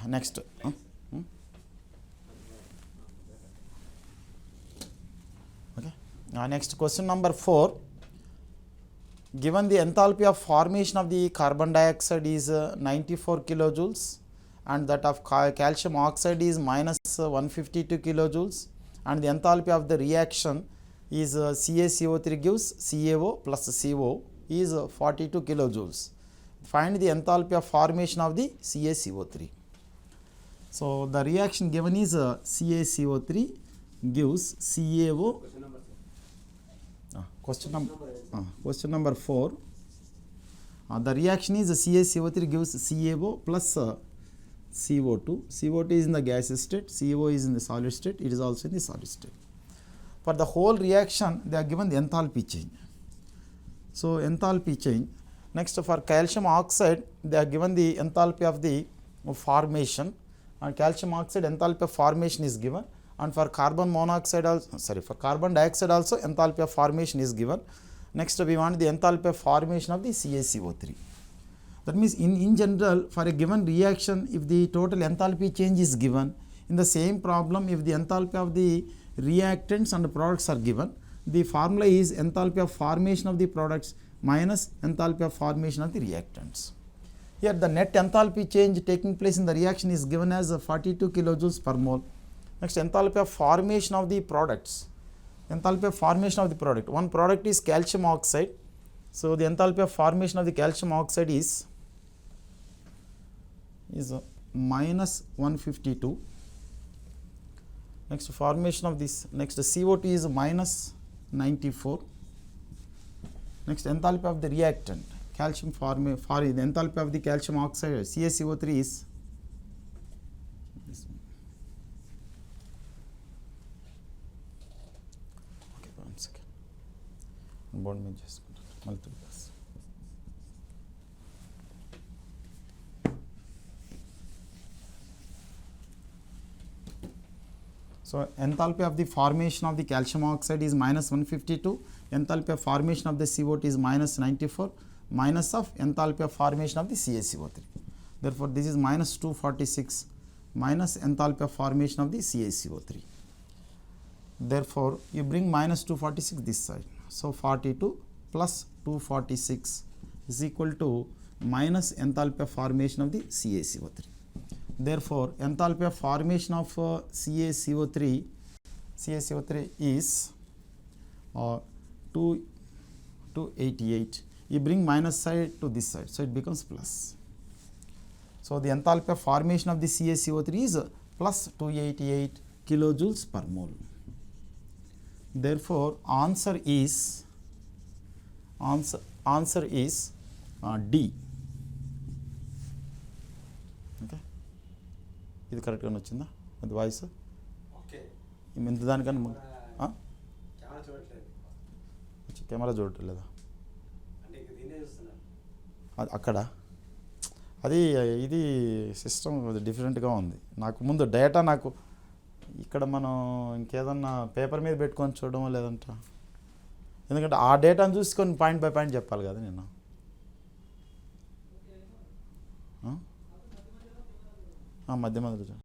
Next. Okay. Next question number 4. Given the enthalpy of formation of the carbon dioxide is 94 kilojoules and that of calcium oxide is minus 152 kilojoules and the enthalpy of the reaction is CaCO3 gives CaO plus CO is 42 kilojoules. Find the enthalpy of formation of the CaCO3. So the reaction given is CaCO3 gives CaO. Question number 4. The reaction is CaCO3 gives CaO plus CO2. CO2 is in the gaseous state, CO is in the solid state, it is also in the solid state. For the whole reaction, they are given the enthalpy change. So enthalpy change. Next, for calcium oxide, they are given the enthalpy of the formation, and calcium oxide enthalpy of formation is given. And for carbon monoxide also, for carbon dioxide also enthalpy of formation is given. Next, we want the enthalpy of formation of the CaCO3. That means in general, for a given reaction, if the total enthalpy change is given, in the same problem, if the enthalpy of the reactants and products are given, the formula is enthalpy of formation of the products minus enthalpy of formation of the reactants. Here the net enthalpy change taking place in the reaction is given as 42 kilojoules per mole. Next, enthalpy of formation of the products. Enthalpy of formation of the product. One product is calcium oxide. So the enthalpy of formation of the calcium oxide is minus 152. Next, formation of this. Next, CO2 is minus 94. Next, enthalpy of the reactant. Calcium the enthalpy of the calcium oxide CaCO3 is this one. Okay, 1 second. Bond me just multiple plus. So enthalpy of the formation of the calcium oxide is minus 152. Enthalpy of formation of the CO2 is minus 94. Minus of enthalpy of formation of the CaCO3. Therefore, this is minus 246 minus enthalpy of formation of the CaCO3. Therefore, you bring minus 246 this side. So, 42 plus 246 is equal to minus enthalpy of formation of the CaCO3. Therefore, enthalpy of formation of CaCO3 is 288. You bring minus side to this side, so it becomes plus. So the enthalpy of formation of the CaCO3 is plus 288 kilojoules per mole. Therefore, answer is D. Okay. ఇది కరెక్ట్గా వచ్చిందా అది voice okay ఇంత దానికన్నా camera చూడట్లేదా అక్కడ అది ఇది system డిఫరెంట్గా ఉంది. నాకు ముందు డేటా నాకు ఇక్కడ మనం ఇంకేదన్నా పేపర్ మీద పెట్టుకొని చూడడం లేదంట, ఎందుకంటే ఆ డేటాను చూసుకొని పాయింట్ బై పాయింట్ చెప్పాలి కదా నేను. మధ్య మధ్యలో